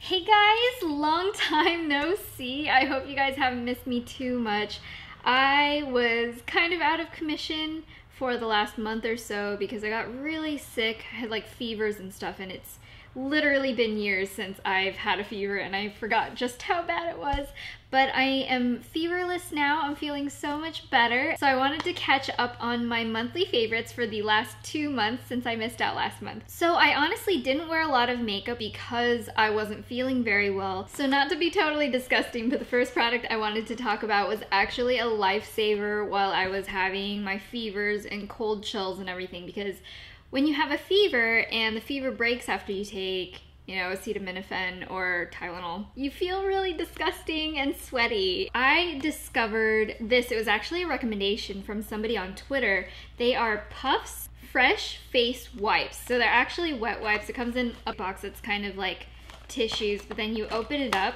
Hey guys, long time no see. I hope you guys haven't missed me too much. I was kind of out of commission for the last month or so because I got really sick. I had like fevers and stuff, and it's literally been years since I've had a fever and I forgot just how bad it was. But I am feverless now. I'm feeling so much better. So I wanted to catch up on my monthly favorites for the last 2 months since I missed out last month. So I honestly didn't wear a lot of makeup because I wasn't feeling very well. So not to be totally disgusting, but the first product I wanted to talk about was actually a lifesaver while I was having my fevers and cold chills and everything, because when you have a fever and the fever breaks after you take, acetaminophen or Tylenol, you feel really disgusting and sweaty. I discovered this. It was actually a recommendation from somebody on Twitter. They are Puffs Fresh Face Wipes. So they're actually wet wipes. It comes in a box that's kind of like tissues, but then you open it up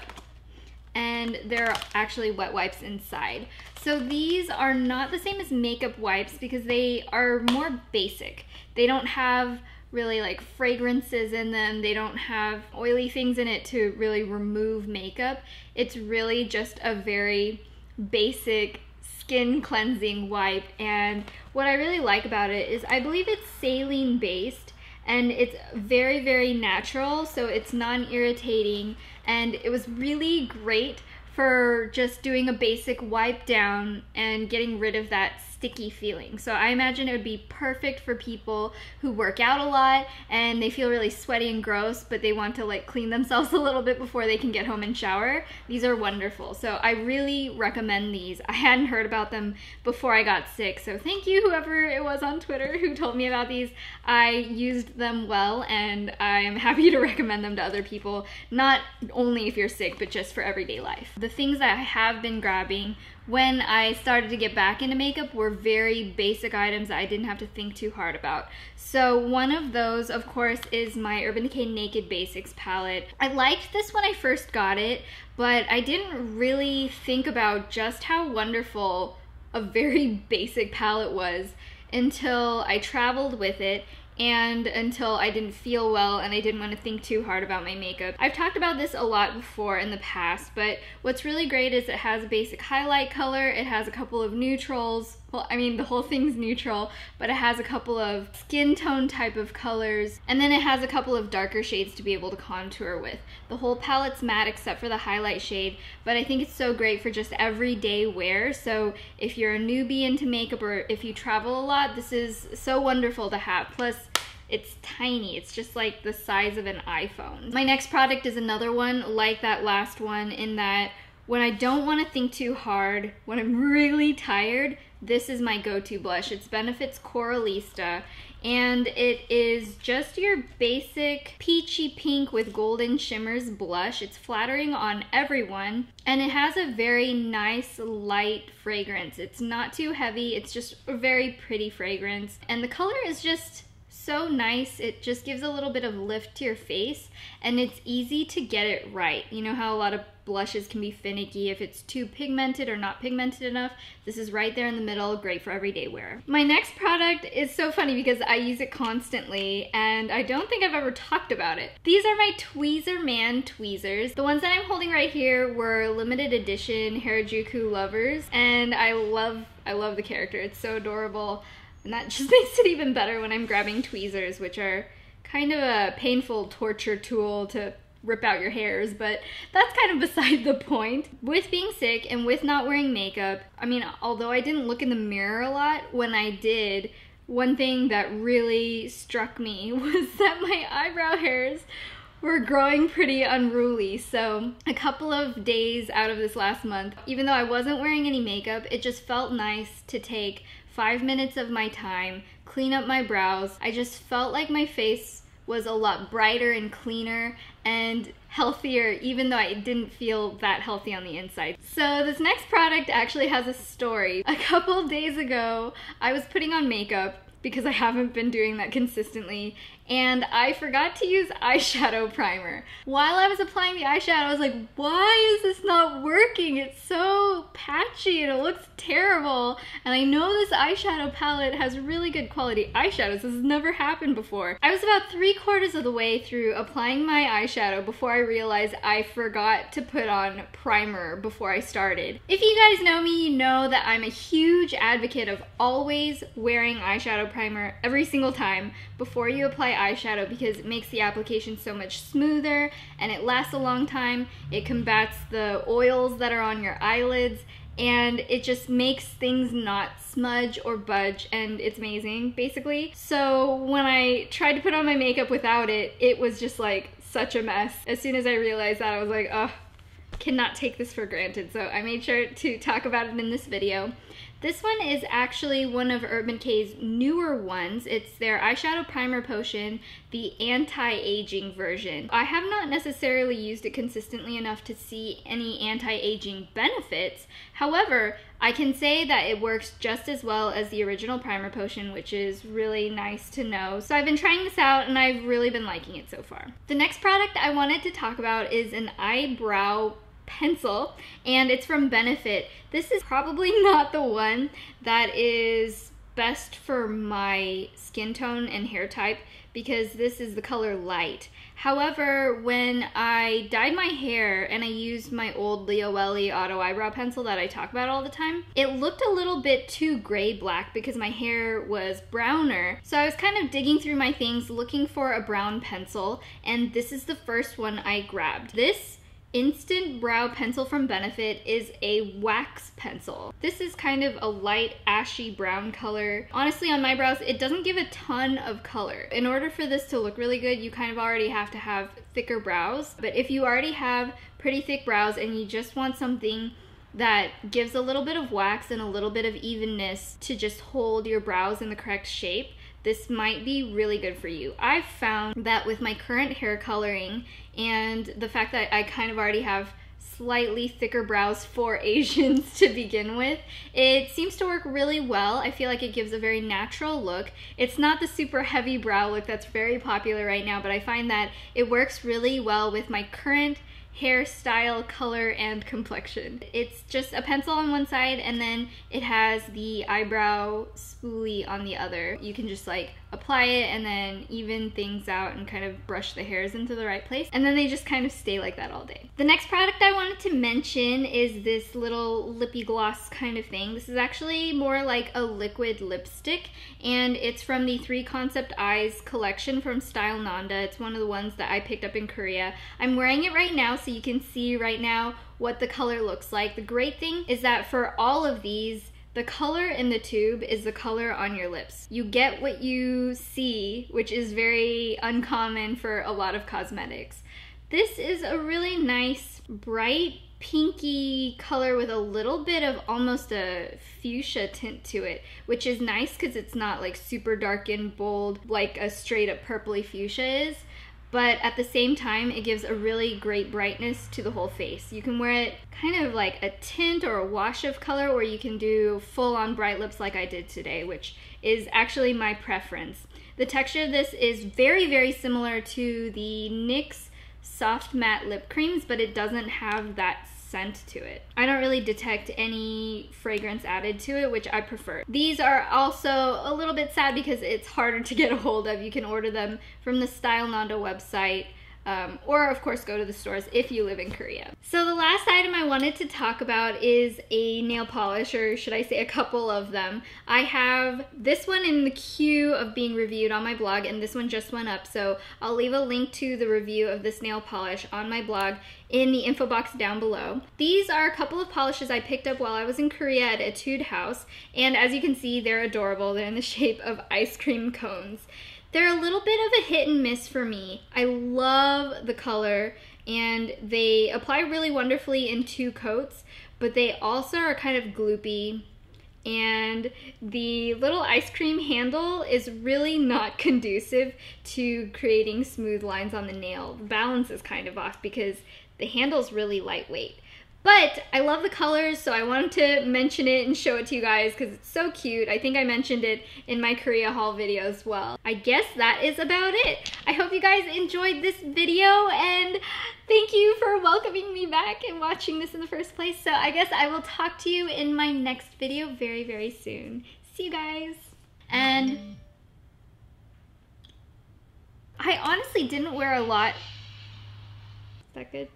and there are actually wet wipes inside. So these are not the same as makeup wipes because they are more basic. They don't have really like fragrances in them. They don't have oily things in it to really remove makeup. It's really just a very basic skin cleansing wipe. And what I really like about it is I believe it's saline based and it's very, very natural. So it's non-irritating, and it was really great for just doing a basic wipe down and getting rid of that sticky feeling. So I imagine it would be perfect for people who work out a lot and they feel really sweaty and gross, but they want to like clean themselves a little bit before they can get home and shower. These are wonderful. So I really recommend these. I hadn't heard about them before I got sick, so thank you whoever it was on Twitter who told me about these. I used them well, and I am happy to recommend them to other people, not only if you're sick, but just for everyday life. The things that I have been grabbing when I started to get back into makeup were very basic items that I didn't have to think too hard about. So one of those, of course, is my Urban Decay Naked Basics palette. I liked this when I first got it, but I didn't really think about just how wonderful a very basic palette was until I traveled with it and until I didn't feel well and I didn't want to think too hard about my makeup. I've talked about this a lot before in the past, but what's really great is it has a basic highlight color, it has a couple of neutrals. Well, I mean, the whole thing's neutral, but it has a couple of skin tone type of colors, and then it has a couple of darker shades to be able to contour with. The whole palette's matte except for the highlight shade, but I think it's so great for just everyday wear. So if you're a newbie into makeup or if you travel a lot, this is so wonderful to have. Plus, it's tiny. It's just like the size of an iPhone. My next product is another one like that last one, in that when I don't want to think too hard, when I'm really tired, this is my go-to blush. It's Benefit's CORALista, and it is just your basic peachy pink with golden shimmers blush. It's flattering on everyone, and it has a very nice light fragrance. It's not too heavy. It's just a very pretty fragrance, and the color is just so nice. It just gives a little bit of lift to your face, and it's easy to get it right. You know how a lot of blushes can be finicky if it's too pigmented or not pigmented enough? This is right there in the middle, great for everyday wear. My next product is so funny because I use it constantly and I don't think I've ever talked about it. These are my Tweezerman Tweezers. The ones that I'm holding right here were limited edition Harajuku lovers, and I love the character. It's so adorable. And that just makes it even better when I'm grabbing tweezers, which are kind of a painful torture tool to rip out your hairs, but that's kind of beside the point. With being sick and with not wearing makeup, I mean, although I didn't look in the mirror a lot, when I did, one thing that really struck me was that my eyebrow hairs were growing pretty unruly. So a couple of days out of this last month, even though I wasn't wearing any makeup, it just felt nice to take 5 minutes of my time, clean up my brows. I just felt like my face was a lot brighter and cleaner and healthier, even though I didn't feel that healthy on the inside. So this next product actually has a story. A couple of days ago, I was putting on makeup because I haven't been doing that consistently, and I forgot to use eyeshadow primer. While I was applying the eyeshadow, I was like, why is this not working? It's so patchy and it looks terrible. And I know this eyeshadow palette has really good quality eyeshadows. This has never happened before. I was about 3/4 of the way through applying my eyeshadow before I realized I forgot to put on primer before I started. If you guys know me, you know that I'm a huge advocate of always wearing eyeshadow primer every single time before you apply eyeshadow because it makes the application so much smoother and it lasts a long time. It combats the oils that are on your eyelids, and it just makes things not smudge or budge, and it's amazing, basically. So when I tried to put on my makeup without it, it was just like such a mess. As soon as I realized that, I was like, oh, cannot take this for granted. So I made sure to talk about it in this video. This one is actually one of Urban Decay's newer ones. It's their eyeshadow primer potion, the anti-aging version. I have not necessarily used it consistently enough to see any anti-aging benefits. However, I can say that it works just as well as the original primer potion, which is really nice to know. So I've been trying this out and I've really been liking it so far. The next product I wanted to talk about is an eyebrow pencil, and it's from Benefit. This is probably not the one that is best for my skin tone and hair type because this is the color Light. However, when I dyed my hair and I used my old Lioele Auto Eyebrow Pencil that I talk about all the time, it looked a little bit too gray-black because my hair was browner. So I was kind of digging through my things looking for a brown pencil, and this is the first one I grabbed. This Instant Brow Pencil from Benefit is a wax pencil. This is kind of a light ashy brown color. Honestly, on my brows, it doesn't give a ton of color. In order for this to look really good, you kind of already have to have thicker brows. But if you already have pretty thick brows and you just want something that gives a little bit of wax and a little bit of evenness to just hold your brows in the correct shape, this might be really good for you. I've found that with my current hair coloring and the fact that I kind of already have slightly thicker brows for Asians to begin with, it seems to work really well. I feel like it gives a very natural look. It's not the super heavy brow look that's very popular right now, but I find that it works really well with my current hairstyle, color, and complexion. It's just a pencil on one side and then it has the eyebrow spoolie on the other. You can just like apply it and then even things out and kind of brush the hairs into the right place, and then they just kind of stay like that all day. The next product I wanted to mention is this little lippy gloss kind of thing. This is actually more like a liquid lipstick, and it's from the 3 Concept Eyes collection from Style Nanda. It's one of the ones that I picked up in Korea. I'm wearing it right now so you can see right now what the color looks like. The great thing is that for all of these, the color in the tube is the color on your lips. You get what you see, which is very uncommon for a lot of cosmetics. This is a really nice, bright, pinky color with a little bit of almost a fuchsia tint to it, which is nice because it's not like super dark and bold like a straight up purpley fuchsia is. But at the same time, it gives a really great brightness to the whole face. You can wear it kind of like a tint or a wash of color, or you can do full-on bright lips like I did today, which is actually my preference. The texture of this is very, very similar to the NYX Soft Matte Lip Creams, but it doesn't have that scent to it. I don't really detect any fragrance added to it, which I prefer. These are also a little bit sad because it's harder to get a hold of. You can order them from the Style Nanda website, or of course go to the stores if you live in Korea. So the last item I wanted to talk about is a nail polish, or should I say a couple of them. I have this one in the queue of being reviewed on my blog, and this one just went up, so I'll leave a link to the review of this nail polish on my blog in the info box down below. These are a couple of polishes I picked up while I was in Korea at Etude House, and as you can see, they're adorable. They're in the shape of ice cream cones. They're a little bit of a hit and miss for me. I love the color and they apply really wonderfully in 2 coats, but they also are kind of gloopy, and the little ice cream handle is really not conducive to creating smooth lines on the nail. The balance is kind of off because the handle's really lightweight. But I love the colors, so I wanted to mention it and show it to you guys because it's so cute. I think I mentioned it in my Korea haul video as well. I guess that is about it. I hope you guys enjoyed this video, and thank you for welcoming me back and watching this in the first place. So I guess I will talk to you in my next video very, very soon. See you guys. And I honestly didn't wear a lot. Is that good?